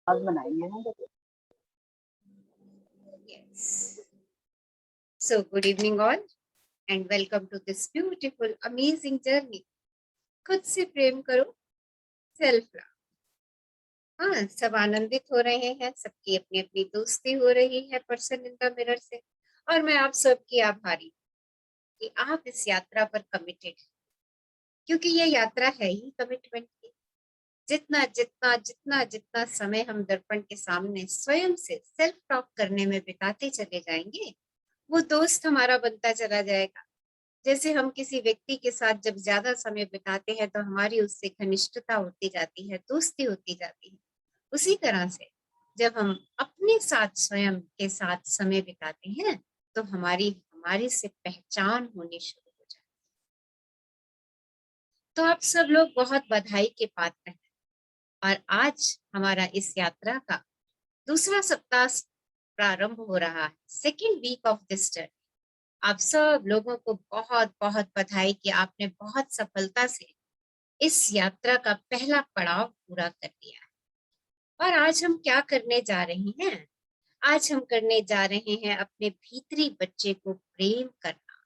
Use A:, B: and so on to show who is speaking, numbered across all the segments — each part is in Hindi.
A: आज बनाएंगे ना।
B: Yes. So, good evening, all, and welcome to this beautiful, amazing journey. खुद से प्रेम करो, सेल्फ लव। हाँ, सब आनंदित हो रहे हैं, सबकी अपनी अपनी दोस्ती हो रही है पर्सन इन द मिरर से, और मैं आप सबकी आभारी कि आप इस यात्रा पर कमिटेड, क्योंकि ये यात्रा है ही कमिटमेंट की। जितना जितना जितना जितना समय हम दर्पण के सामने स्वयं से सेल्फ टॉक करने में बिताते चले जाएंगे, वो दोस्त हमारा बनता चला जाएगा। जैसे हम किसी व्यक्ति के साथ जब ज्यादा समय बिताते हैं तो हमारी उससे घनिष्ठता होती जाती है, दोस्ती होती जाती है। उसी तरह से जब हम अपने साथ स्वयं के साथ समय बिताते हैं तो हमारी हमारी से पहचान होनी शुरू हो जाती है। तो आप सब लोग बहुत बधाई के पात्र हैं, और आज हमारा इस यात्रा का दूसरा सप्ताह प्रारंभ हो रहा है, second week of this journey. आप सब लोगों को बहुत बहुत बधाई कि आपने बहुत सफलता से इस यात्रा का पहला पड़ाव पूरा कर दिया है। और आज हम क्या करने जा रहे हैं? आज हम करने जा रहे हैं अपने भीतरी बच्चे को प्रेम करना।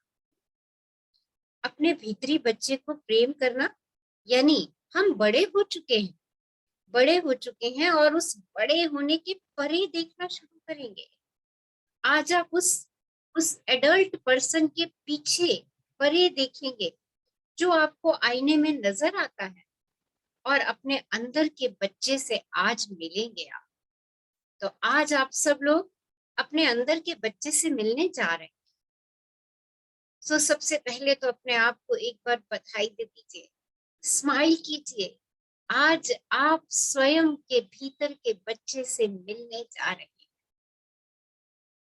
B: अपने भीतरी बच्चे को प्रेम करना यानी हम बड़े हो चुके हैं, बड़े हो चुके हैं और उस बड़े होने के परे देखना शुरू करेंगे। आज आप उस एडल्ट पर्सन के पीछे परे देखेंगे जो आपको आईने में नजर आता है, और अपने अंदर के बच्चे से आज मिलेंगे आप। तो आज आप सब लोग अपने अंदर के बच्चे से मिलने जा रहे हैं। तो सबसे पहले तो अपने आप को एक बार बधाई दे दीजिए, स्माइल कीजिए। आज आप स्वयं के भीतर के बच्चे से मिलने जा रहे हैं।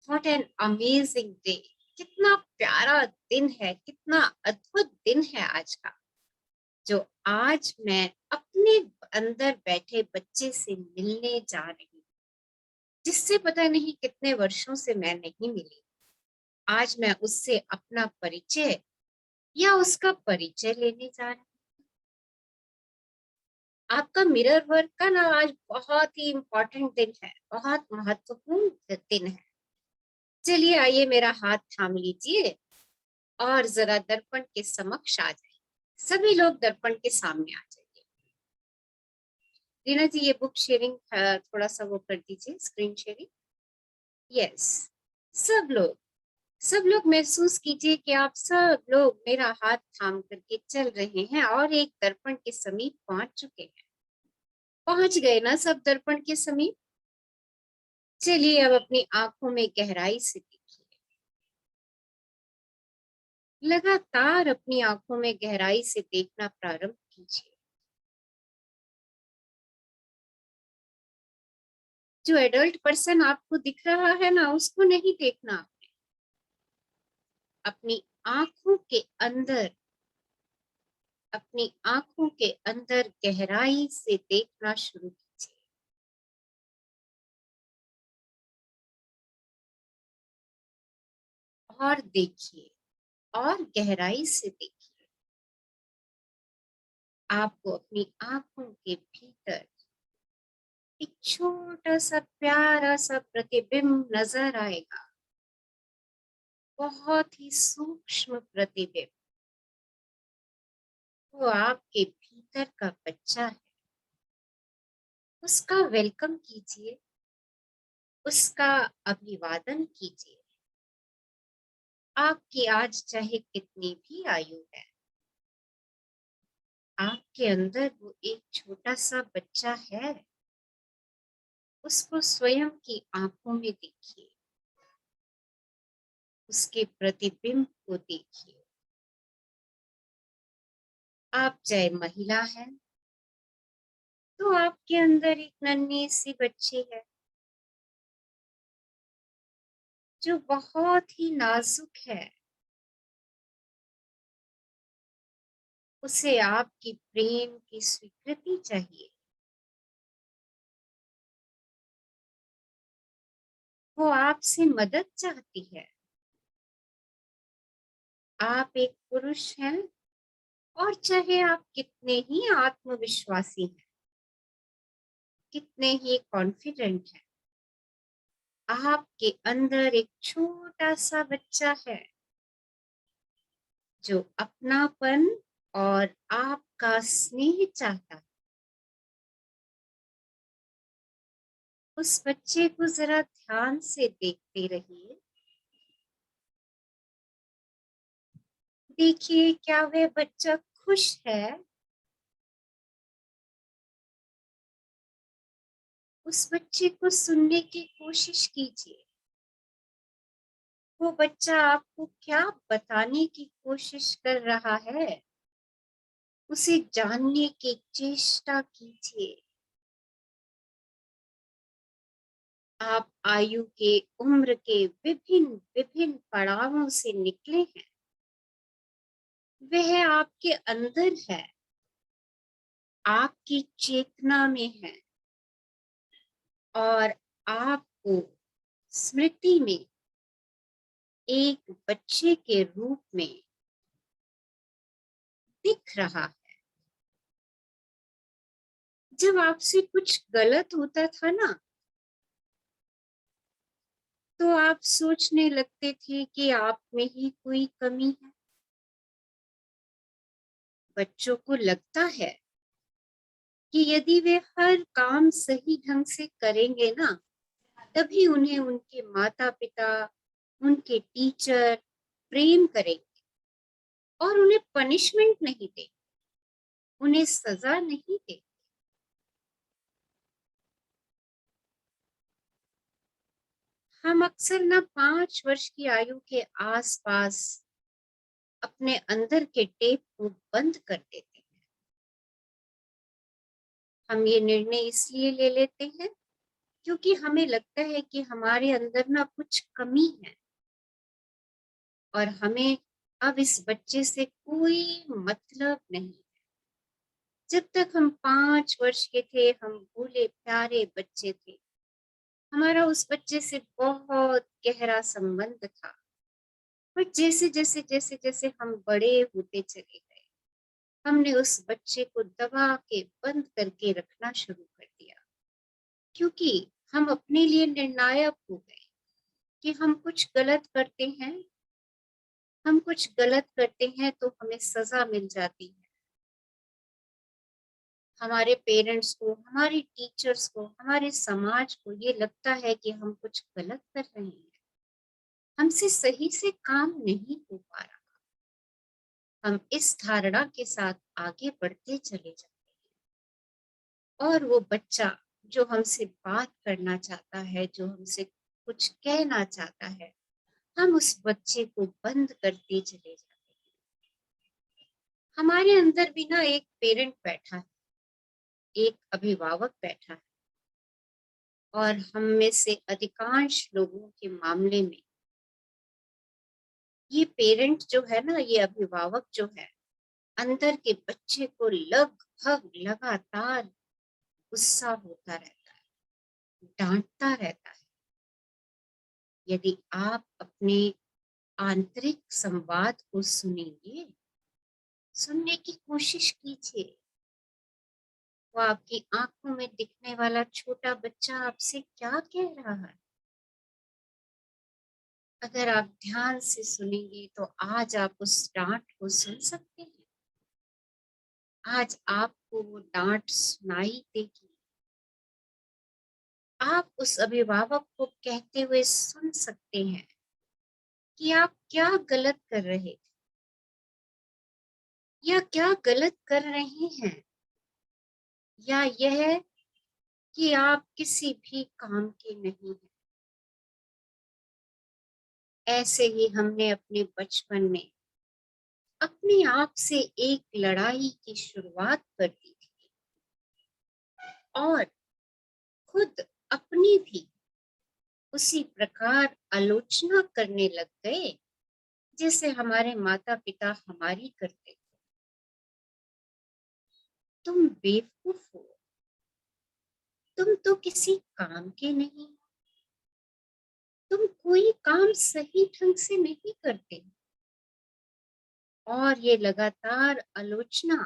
B: What an amazing day! कितना प्यारा दिन है, कितना अद्भुत दिन है आज का, जो आज मैं अपने अंदर बैठे बच्चे से मिलने जा रही हूँ, जिससे पता नहीं कितने वर्षों से मैं नहीं मिली। आज मैं उससे अपना परिचय या उसका परिचय लेने जा रही हूँ। आपका मिरर वर्क का ना आज बहुत ही इम्पोर्टेंट दिन है, बहुत महत्वपूर्ण दिन है। चलिए आइए, मेरा हाथ थाम लीजिए और जरा दर्पण के समक्ष आ जाइए। सभी लोग दर्पण के सामने आ जाइए। रीना जी, ये बुक शेयरिंग थोड़ा सा वो कर दीजिए, स्क्रीन शेयरिंग। यस, सब लोग महसूस कीजिए कि आप सब लोग मेरा हाथ थाम करके चल रहे हैं और एक दर्पण के समीप पहुंच चुके हैं। पहुंच गए ना सब दर्पण के समीप? चलिए अब अपनी आंखों में गहराई से देखिए, लगातार अपनी आंखों में गहराई से देखना प्रारंभ कीजिए। जो एडल्ट पर्सन आपको दिख रहा है ना, उसको नहीं देखना आपने। अपनी आंखों के अंदर, अपनी आंखों के अंदर गहराई से देखना शुरू कीजिए। और देखिए, और गहराई से देखिए। आपको अपनी आंखों के भीतर एक छोटा सा प्यारा सा प्रतिबिंब नजर आएगा, बहुत ही सूक्ष्म प्रतिबिंब। वो आपके भीतर का बच्चा है। उसका वेलकम कीजिए, उसका अभिवादन कीजिए। आपकी आज चाहे कितनी भी आयु है, आपके अंदर वो एक छोटा सा बच्चा है। उसको स्वयं की आंखों में देखिए, उसके प्रतिबिंब को देखिए। आप चाहे महिला हैं तो आपके अंदर एक नन्ही सी बच्ची है जो बहुत ही नाजुक है। उसे आपकी प्रेम की स्वीकृति चाहिए। वो आपसे मदद चाहती है। आप एक पुरुष हैं, और चाहे आप कितने ही आत्मविश्वासी हैं, कितने ही कॉन्फिडेंट हैं। आपके अंदर एक छोटा सा बच्चा है जो अपनापन और आपका स्नेह चाहता है। उस बच्चे को जरा ध्यान से देखते रहिए। देखिए क्या वह बच्चा खुश है? उस बच्चे को सुनने की कोशिश कीजिए। वो बच्चा आपको क्या बताने की कोशिश कर रहा है, उसे जानने की चेष्टा कीजिए। आप आयु के उम्र के विभिन्न विभिन्न पड़ावों से निकले हैं। वह आपके अंदर है, आपकी चेतना में है और आपको स्मृति में एक बच्चे के रूप में दिख रहा है। जब आपसे कुछ गलत होता था ना, तो आप सोचने लगते थे कि आप में ही कोई कमी है। बच्चों को लगता है कि यदि वे हर काम सही ढंग से करेंगे ना, तभी उन्हें उनके माता पिता, उनके टीचर प्रेम करेंगे और उन्हें पनिशमेंट नहीं देंगे, उन्हें सजा नहीं देंगे। हम अक्सर ना 5 वर्ष की आयु के आसपास अपने अंदर के टेप को बंद कर देते हैं। हम ये निर्णय इसलिए ले लेते हैं क्योंकि हमें लगता है कि हमारे अंदर ना कुछ कमी है और हमें अब इस बच्चे से कोई मतलब नहीं। जब तक हम 5 वर्ष के थे, हम भोले प्यारे बच्चे थे। हमारा उस बच्चे से बहुत गहरा संबंध था। पर जैसे जैसे जैसे जैसे हम बड़े होते चले गए, हमने उस बच्चे को दबा के बंद करके रखना शुरू कर दिया, क्योंकि हम अपने लिए निर्णायक हो गए कि हम कुछ गलत करते हैं, हम कुछ गलत करते हैं तो हमें सजा मिल जाती है। हमारे पेरेंट्स को, हमारे टीचर्स को, हमारे समाज को ये लगता है कि हम कुछ गलत कर रहे हैं, हमसे सही से काम नहीं हो पा रहा। हम इस धारणा के साथ आगे बढ़ते चले जाते हैं और वो बच्चा जो हमसे बात करना चाहता है, जो हमसे कुछ कहना चाहता है, हम उस बच्चे को बंद करते चले जाते हैं। हमारे अंदर भी ना एक पेरेंट बैठा है, एक अभिभावक बैठा है और हम में से अधिकांश लोगों के मामले में ये पेरेंट जो है ना, ये अभिभावक जो है, अंदर के बच्चे को लगभग लगातार गुस्सा होता रहता है, डांटता रहता है। यदि आप अपने आंतरिक संवाद को सुनेंगे, सुनने की कोशिश कीजिए, वो आपकी आंखों में दिखने वाला छोटा बच्चा आपसे क्या कह रहा है। अगर आप ध्यान से सुनेंगे तो आज आप उस डांट को सुन सकते हैं। आज आपको वो डांट सुनाई देगी। आप उस अभिभावक को कहते हुए सुन सकते हैं कि आप क्या गलत कर रहे थे या क्या गलत कर रहे हैं, या यह कि आप किसी भी काम के नहीं हैं। ऐसे ही हमने अपने बचपन में अपने आप से एक लड़ाई की शुरुआत कर दी थी और खुद अपनी भी उसी प्रकार आलोचना करने लग गए जैसे हमारे माता पिता हमारी करते थे। तुम बेवकूफ हो, तुम तो किसी काम के नहीं, तुम कोई काम सही ढंग से नहीं करते। और ये लगातार आलोचना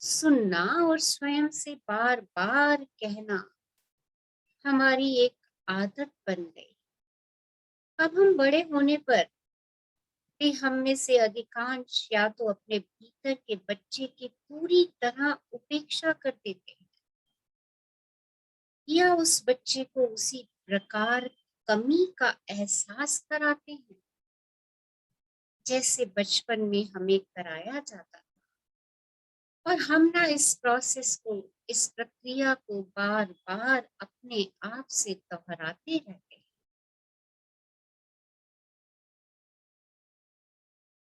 B: सुनना और स्वयं से बार बार कहना हमारी एक आदत बन गई। अब हम बड़े होने पर भी हम में से अधिकांश या तो अपने भीतर के बच्चे की पूरी तरह उपेक्षा कर देते हैं या उस बच्चे को उसी प्रकार कमी का एहसास कराते हैं जैसे बचपन में हमें कराया जाता था। और हम ना इस प्रोसेस को, इस प्रक्रिया को बार बार अपने आप से दोहराते रहते हैं।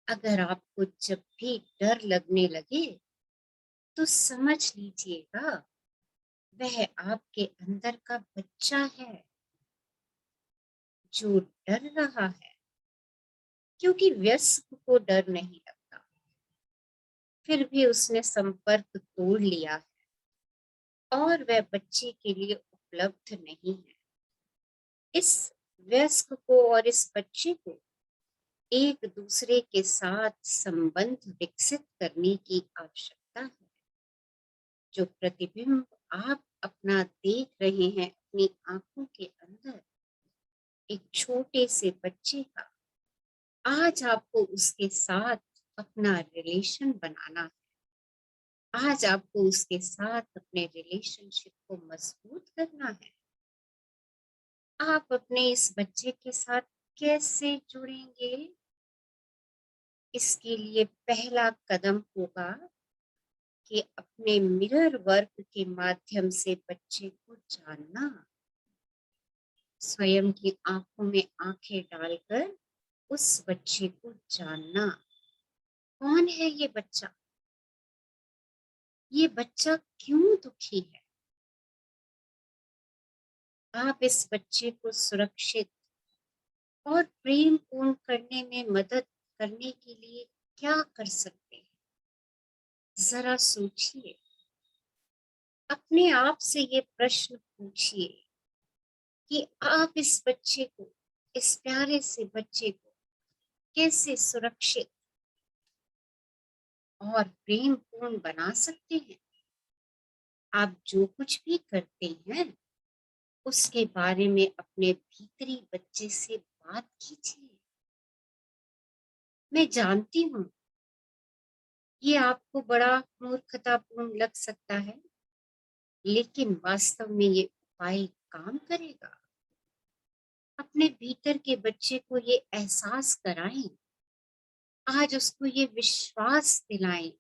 B: अगर आपको जब भी डर लगने लगे तो समझ लीजिएगा वह आपके अंदर का बच्चा है जो डर रहा है, क्योंकि वयस्क को डर नहीं लगता, फिर भी उसने संपर्क तोड़ लिया है और वह बच्चे के लिए उपलब्ध नहीं है। इस वयस्क को और इस बच्चे को एक दूसरे के साथ संबंध विकसित करने की आवश्यकता है। जो प्रतिबिंब आप अपना देख रहे हैं अपनी आंखों के अंदर, एक छोटे से बच्चे का, आज आपको उसके साथ अपना रिलेशन बनाना है। आज आपको उसके साथ अपने रिलेशनशिप को मजबूत करना है। आप अपने इस बच्चे के साथ कैसे जुड़ेंगे? इसके लिए पहला कदम होगा कि अपने मिरर वर्क के माध्यम से बच्चे को जानना, स्वयं की आंखों में आंखें डालकर उस बच्चे को जानना। कौन है ये बच्चा? ये बच्चा क्यों दुखी है? आप इस बच्चे को सुरक्षित और प्रेम पूर्ण करने में मदद करने के लिए क्या कर सकते हैं? जरा सोचिए, अपने आप से ये प्रश्न पूछिए कि आप इस बच्चे को, इस प्यारे से बच्चे को कैसे सुरक्षित और प्रेम पूर्ण बना सकते हैं। आप जो कुछ भी करते हैं उसके बारे में अपने भीतरी बच्चे से बात कीजिए। मैं जानती हूँ ये आपको बड़ा मूर्खतापूर्ण लग सकता है, लेकिन वास्तव में ये उपाय काम करेगा। अपने भीतर के बच्चे को ये एहसास कराएं, आज उसको ये विश्वास दिलाएं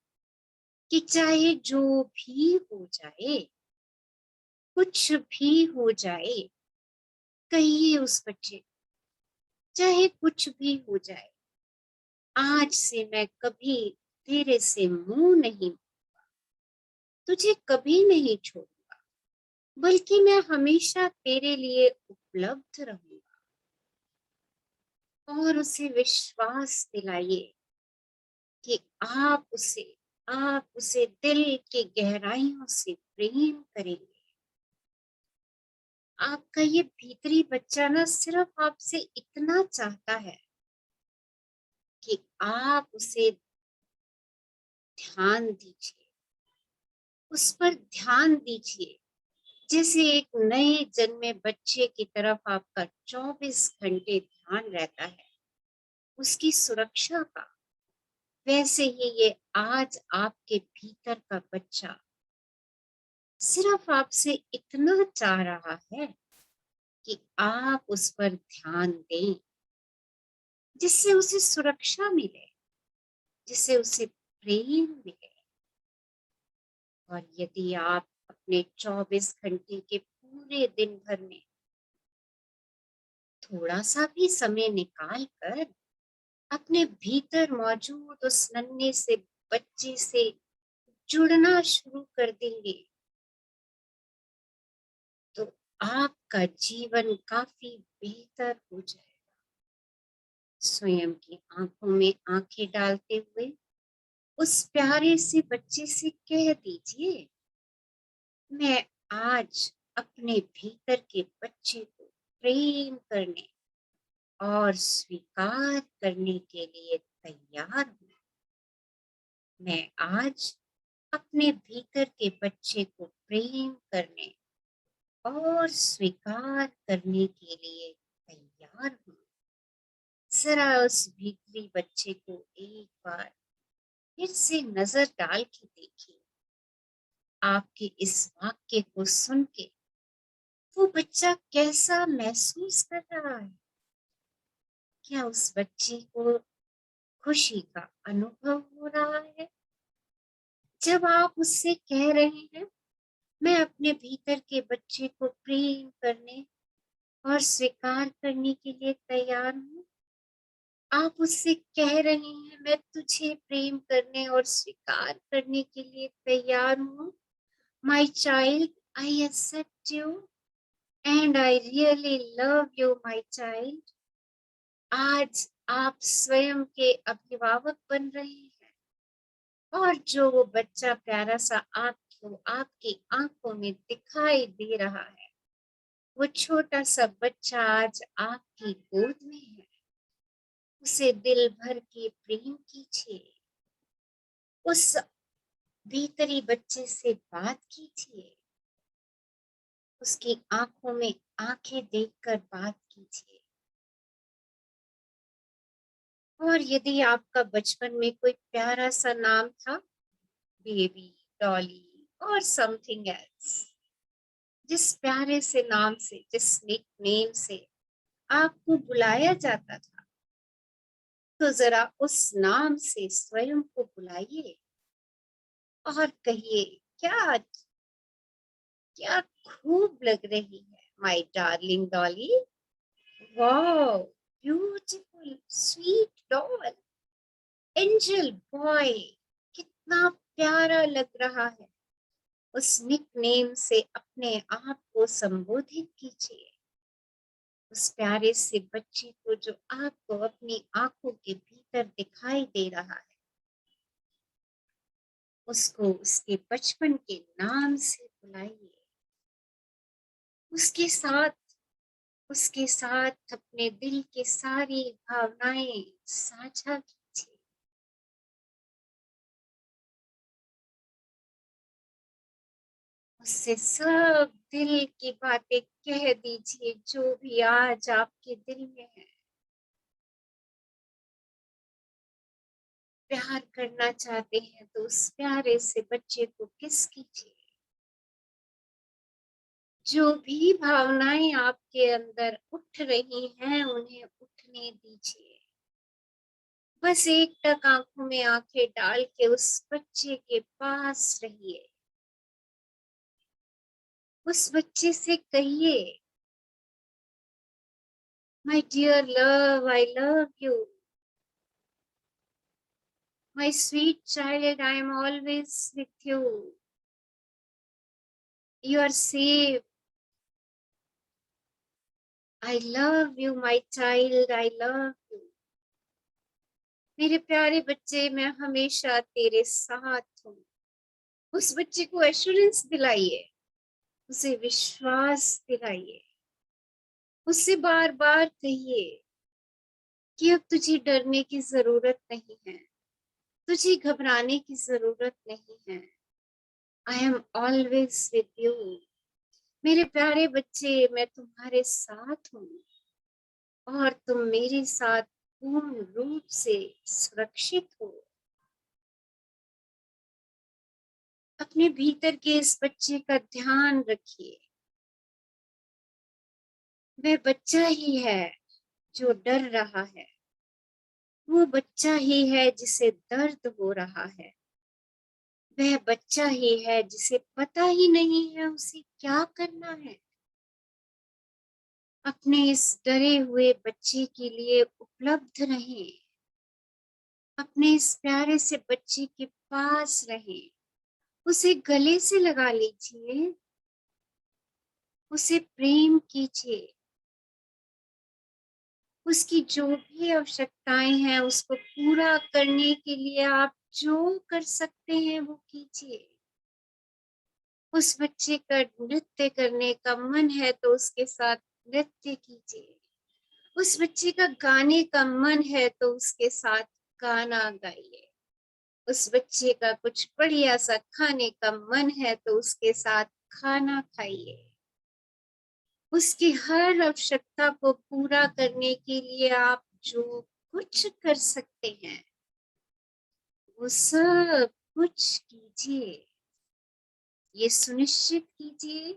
B: कि चाहे जो भी हो जाए, कुछ भी हो जाए, कहिए उस बच्चे, चाहे कुछ भी हो जाए, आज से मैं कभी तेरे से मुंह नहीं, तुझे कभी नहीं छोड़ूंगा, बल्कि मैं हमेशा तेरे लिए उपलब्ध रहूंगा। और उसे विश्वास दिलाइए कि आप उसे दिल के गहराइयों से प्रेम करेंगे। आपका ये भीतरी बच्चा ना सिर्फ आपसे इतना चाहता है कि आप उसे ध्यान दीजिए, उस पर ध्यान दीजिए, जैसे एक नए जन्मे बच्चे की तरफ आपका 24 घंटे ध्यान रहता है उसकी सुरक्षा का। वैसे ही ये आज आपके भीतर का बच्चा सिर्फ आपसे इतना चाह रहा है कि आप उस पर ध्यान दें, जिससे उसे सुरक्षा मिले, जिससे उसे प्रेम मिले। और यदि आप अपने 24 घंटे के पूरे दिन भर में थोड़ा सा भी समय निकाल कर अपने भीतर मौजूद उस नन्हे से बच्चे से जुड़ना शुरू कर देंगे, तो आपका जीवन काफी बेहतर हो जाएगा। स्वयं की आंखों में आंखें डालते हुए उस प्यारे से बच्चे से कह दीजिए, मैं आज अपने भीतर के बच्चे को प्रेम करने और स्वीकार करने के लिए तैयार हूँ। मैं आज अपने भीतर के बच्चे को प्रेम करने और स्वीकार करने के लिए तैयार हूँ। जरा उस भीतरी बच्चे को एक बार फिर से नजर डाल के देखिए। आपके इस वाक्य को सुन के वो बच्चा कैसा महसूस कर रहा है? क्या उस बच्चे को खुशी का अनुभव हो रहा है? जब आप उससे कह रहे हैं, मैं अपने भीतर के बच्चे को प्रेम करने और स्वीकार करने के लिए तैयार हूँ। आप उससे कह रहे हैं, मैं तुझे प्रेम करने और स्वीकार करने के लिए तैयार हूँ। My child, I accept you and I really love you, my child. आज आप स्वयं के अभिभावक बन रहे हैं और जो वो बच्चा प्यारा सा आपको आपकी आंखों में दिखाई दे रहा है, वो छोटा सा बच्चा आज आपकी गोद में है। उसे दिल भर के प्रेम कीजिए। उस भीतरी बच्चे से बात कीजिए। उसकी आंखों में आंखें देखकर बात कीजिए। और यदि आपका बचपन में कोई प्यारा सा नाम था, बेबी, डॉली और समथिंग एल्स, जिस प्यारे से नाम से, जिस निकनेम से आपको बुलाया जाता था, तो जरा उस नाम से स्वयं को बुलाइए और कहिए, क्या क्या खूब लग रही है my darling Dolly. Wow, beautiful sweet doll, angel boy, कितना प्यारा लग रहा है। उस निकनेम से अपने आप को संबोधित कीजिए। उस प्यारे से बच्चे को जो आपको अपनी आंखों के भीतर दिखाई दे रहा है, उसको उसके बचपन के नाम से बुलाइए। उसके साथ अपने दिल की सारी भावनाएं साझा कीजिए। उससे सब दिल की बातें कह दीजिए, जो भी आज आपके दिल में है। प्यार करना चाहते हैं तो उस प्यारे से बच्चे को किस कीजिए। जो भी भावनाएं आपके अंदर उठ रही हैं, उन्हें उठने दीजिए। बस एक टक आंखों में आंखें डाल के उस बच्चे के पास रहिए। उस बच्चे से कहिए, my dear love, I love you. My sweet child, I am always with you. You are safe. I love you my child, I love you. मेरे प्यारे बच्चे, मैं हमेशा तेरे साथ हूँ। उस बच्चे को एश्योरेंस दिलाइए, उसे विश्वास दिलाइए। उससे बार बार कहिए कि अब तुझे डरने की जरूरत नहीं है, तुझे घबराने की जरूरत नहीं है। आई एम ऑलवेज विद यू। मेरे प्यारे बच्चे, मैं तुम्हारे साथ हूँ और तुम मेरे साथ पूर्ण रूप से सुरक्षित हो। अपने भीतर के इस बच्चे का ध्यान रखिए। वह बच्चा ही है जो डर रहा है। वो बच्चा ही है जिसे दर्द हो रहा है। वह बच्चा ही है जिसे पता ही नहीं है उसे क्या करना है। अपने इस डरे हुए बच्चे के लिए उपलब्ध रहें। अपने इस प्यारे से बच्चे के पास रहें। उसे गले से लगा लीजिए। उसे प्रेम कीजिए। उसकी जो भी आवश्यकताएं हैं, उसको पूरा करने के लिए आप जो कर सकते हैं वो कीजिए। उस बच्चे का नृत्य करने का मन है तो उसके साथ नृत्य कीजिए। उस बच्चे का गाने का मन है तो उसके साथ गाना गाइए। उस बच्चे का कुछ बढ़िया सा खाने का मन है तो उसके साथ खाना खाइए। उसकी हर आवश्यकता को पूरा करने के लिए आप जो कुछ कर सकते हैं वो सब कुछ कीजिए। ये सुनिश्चित कीजिए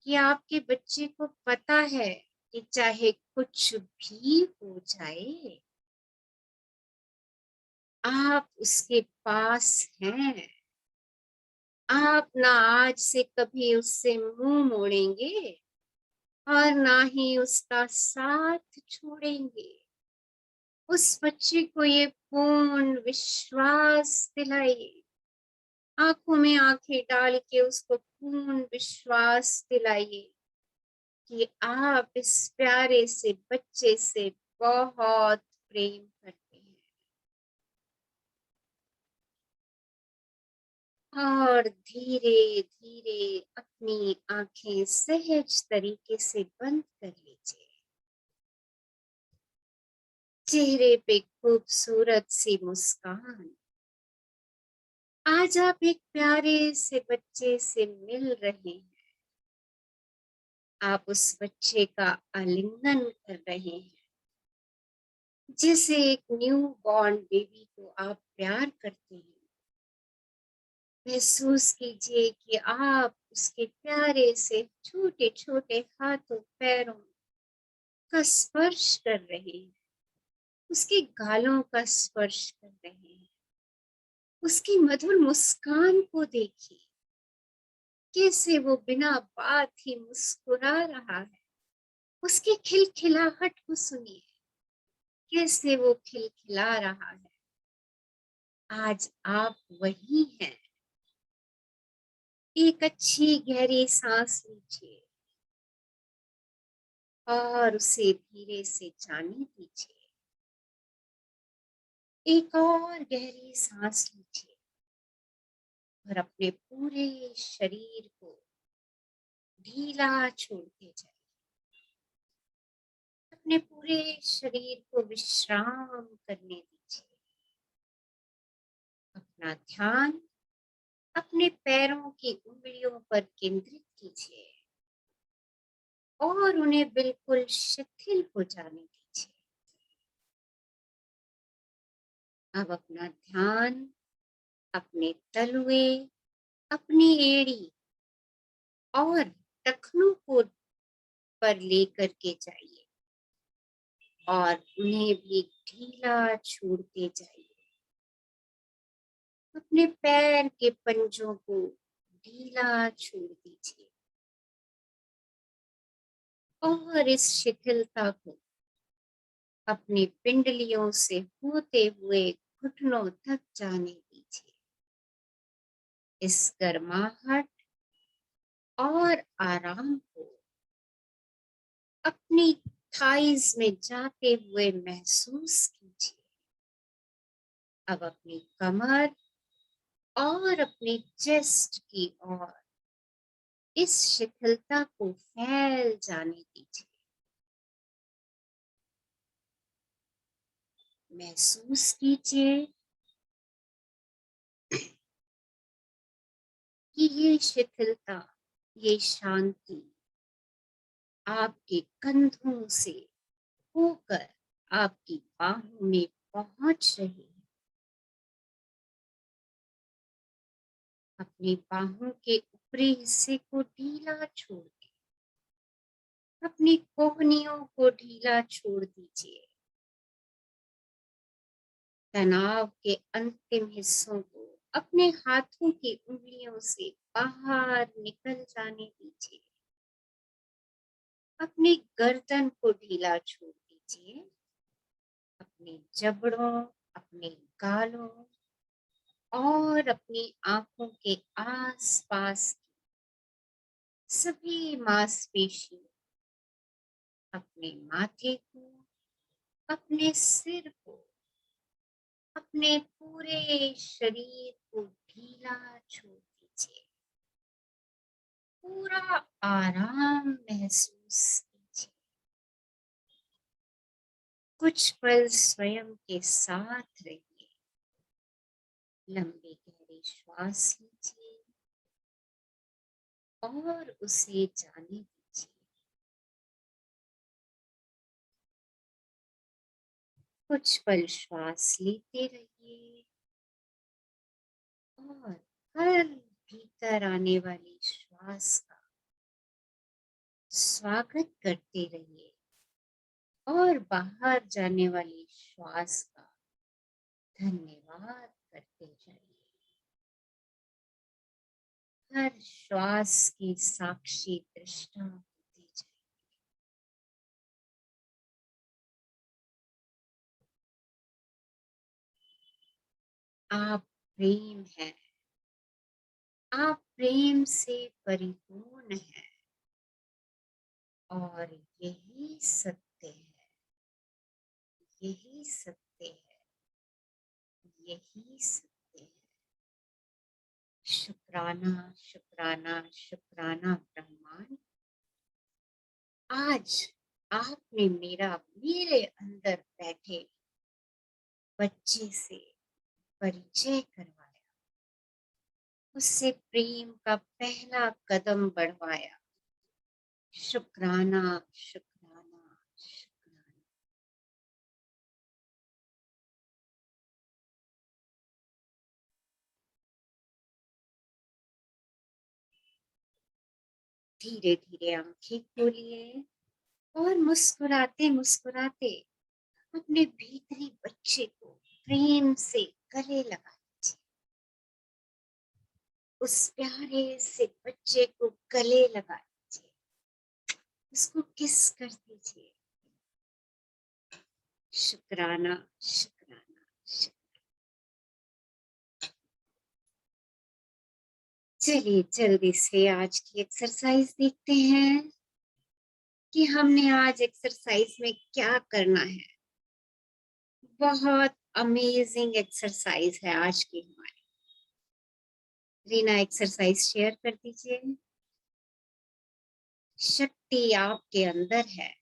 B: कि आपके बच्चे को पता है कि चाहे कुछ भी हो जाए आप उसके पास हैं। आप ना आज से कभी उससे मुंह मोड़ेंगे और ना ही उसका साथ छोड़ेंगे। उस बच्चे को ये पूर्ण विश्वास दिलाइए। आंखों में आंखें डाल के उसको पूर्ण विश्वास दिलाइए कि आप इस प्यारे से बच्चे से बहुत प्रेम करते हैं। और धीरे धीरे अपनी आंखें सहज तरीके से बंद कर लीजिए। चेहरे पे खूबसूरत सी मुस्कान। आज आप एक प्यारे से बच्चे से मिल रहे हैं। आप उस बच्चे का आलिंगन कर रहे हैं जैसे एक न्यू बॉर्न बेबी को आप प्यार करते हैं। महसूस कीजिए कि आप उसके प्यारे से छोटे छोटे हाथों पैरों का स्पर्श कर रहे हैं। उसके गालों का स्पर्श कर रहे हैं। उसकी मधुर मुस्कान को देखिए कैसे वो बिना बात ही मुस्कुरा रहा है। उसकी खिलखिलाहट को सुनिए कैसे वो खिलखिला रहा है। आज आप वही हैं। एक अच्छी गहरी सांस लीजिए और उसे धीरे से जाने दीजिए। एक और गहरी सांस लीजिए और अपने पूरे शरीर को ढीला छोड़ते जाइए। अपने पूरे शरीर को विश्राम करने दीजिए। अपना ध्यान अपने पैरों की उंगलियों पर केंद्रित कीजिए और उन्हें बिल्कुल शिथिल हो जाने दीजिए। अब अपना ध्यान अपने तलवे, अपनी एड़ी और टखनों को पर लेकर के जाइए और उन्हें भी ढीला छोड़ते जाइए। अपने पैर के पंजों को ढीला छोड़ दीजिए और इस शिथिलता को अपनी पिंडलियों से होते हुए घुटनों तक जाने दीजिए। इस गर्माहट और आराम को अपनी थाइज में जाते हुए महसूस कीजिए। अब अपनी कमर और अपनी चेस्ट की ओर इस शिथिलता को फैल जाने दीजिए। महसूस कीजिए कि ये शिथिलता, ये शांति आपके कंधों से होकर आपकी बाहों में पहुंच रही है। अपनी बाहों के ऊपरी हिस्से को ढीला छोड़ दें। अपनी कोहनियों को ढीला छोड़ दीजिए। तनाव के अंतिम हिस्सों को अपने हाथों की उंगलियों से बाहर निकल जाने दीजिए। अपनी गर्दन को ढीला छोड़ दीजिए। अपने जबड़ों, अपने गालों और अपनी आंखों के आसपास सभी मांसपेशियों, अपने माथे को, अपने सिर को, अपने पूरे शरीर को ढीला छोड़ दीजिए। पूरा आराम महसूस कीजिए। कुछ पल स्वयं के साथ रहिए। लंबे गहरे श्वास लीजिए और उसे जाने दीजिए। कुछ पल श्वास लेते रहिए और हर भीतर आने वाली श्वास का स्वागत करते रहिए और बाहर जाने वाली श्वास का धन्यवाद करते जाइए। हर श्वास की साक्षी दृष्टा होती जाइए। आप प्रेम है, आप प्रेम से परिपूर्ण है और यही सत्य है, यही सत्य है, यही सत्य है। शुक्राना शुक्राना शुक्राना ब्रह्मांड, आज आपने मेरे अंदर बैठे बच्चे से परिचय करवाया, उससे प्रेम का पहला कदम बढ़वाया। शुक्राना शुक्राना शुक्राना। धीरे धीरे आंखें खोलिए और मुस्कुराते मुस्कुराते अपने भीतरी बच्चे को प्रेम से गले लगा लीजिए। उस प्यारे से बच्चे को गले लगा लीजिए, उसको किस कर दीजिए। शुक्राना शुक्राना शुक्राना। चलिए जल्दी से आज की एक्सरसाइज देखते हैं कि हमने आज एक्सरसाइज में क्या करना है। बहुत अमेजिंग एक्सरसाइज है आज की हमारी। रीना एक्सरसाइज शेयर कर दीजिए। शक्ति आपके अंदर है।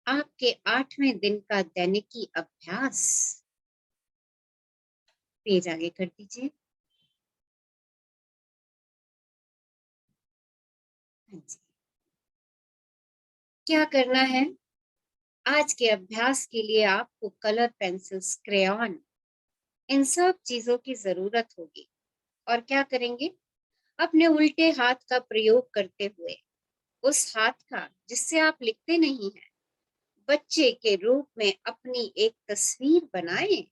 B: आपके 8वें दिन का दैनिकी अभ्यास, पेज आगे कर दीजिए। हाँ जी। क्या करना है आज के अभ्यास के लिए? आपको कलर पेंसिल्स, क्रेयॉन, इन सब चीजों की जरूरत होगी। और क्या करेंगे? अपने उल्टे हाथ का प्रयोग करते हुए, उस हाथ का जिससे आप लिखते नहीं हैं, बच्चे के रूप में अपनी एक तस्वीर बनाएं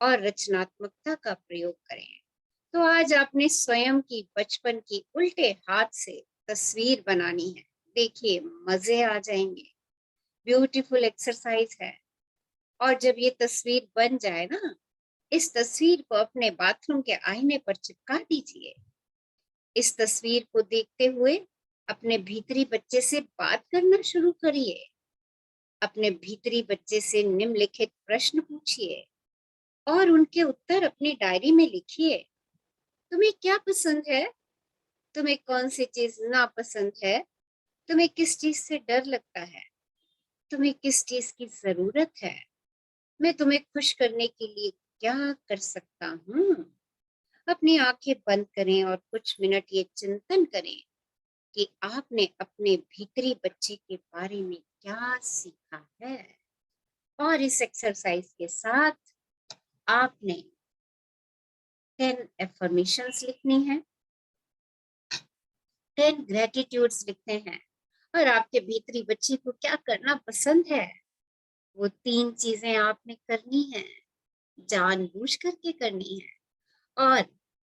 B: और रचनात्मकता का प्रयोग करें। तो आज आपने स्वयं की बचपन की उल्टे हाथ से तस्वीर बनानी है। देखिए मजे आ जाएंगे। ब्यूटीफुल एक्सरसाइज है। और जब ये तस्वीर बन जाए ना, इस तस्वीर को अपने बाथरूम के आईने पर चिपका दीजिए। इस तस्वीर को देखते हुए अपने भीतरी बच्चे से बात करना शुरू करिए। अपने भीतरी बच्चे से निम्नलिखित प्रश्न पूछिए और उनके उत्तर अपनी डायरी में लिखिए। तुम्हें क्या पसंद है? तुम्हें कौन सी चीज नापसंद है? तुम्हें किस चीज से डर लगता है? तुम्हें किस चीज की जरूरत है? मैं तुम्हें खुश करने के लिए क्या कर सकता हूँ? अपनी आंखें बंद करें और कुछ मिनट ये चिंतन करें कि आपने अपने भीतरी बच्चे के बारे में क्या सीखा है। और इस एक्सरसाइज के साथ आपने 10 एफर्मेशंस लिखनी है, 10 ग्रेटिट्यूड्स लिखते हैं। और आपके भीतरी बच्चे को क्या करना पसंद है, वो 3 चीजें आपने करनी है, जानबूझ करके करनी है। और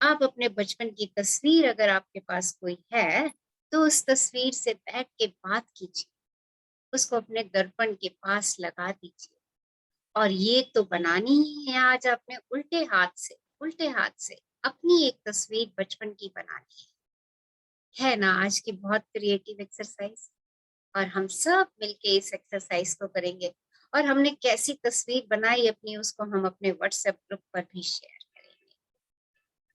B: आप अपने बचपन की तस्वीर, अगर आपके पास कोई है, तो उस तस्वीर से बैठ के बात कीजिए, उसको अपने दर्पण के पास लगा दीजिए। और ये तो बनानी ही है आज आपने उल्टे हाथ से अपनी एक तस्वीर बचपन की बनानी है ना। आज की बहुत क्रिएटिव एक्सरसाइज, और हम सब मिलके इस एक्सरसाइज को करेंगे। और हमने कैसी तस्वीर बनाई अपनी, उसको हम अपने व्हाट्सएप ग्रुप पर भी शेयर करेंगे।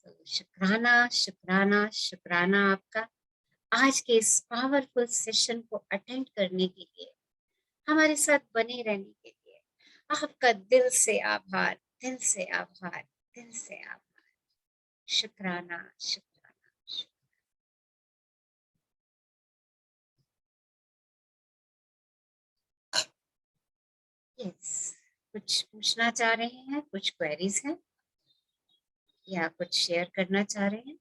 B: तो शुक्राना शुक्राना शुक्राना आपका, आज के इस पावरफुल सेशन को अटेंड करने के लिए, हमारे साथ बने रहने के लिए आपका दिल से आभार। दिल से आभार, दिल से आभार, शुक्राना, शुक्राना, यस। कुछ पूछना चाह रहे हैं, कुछ क्वेरीज हैं या कुछ शेयर करना चाह रहे हैं?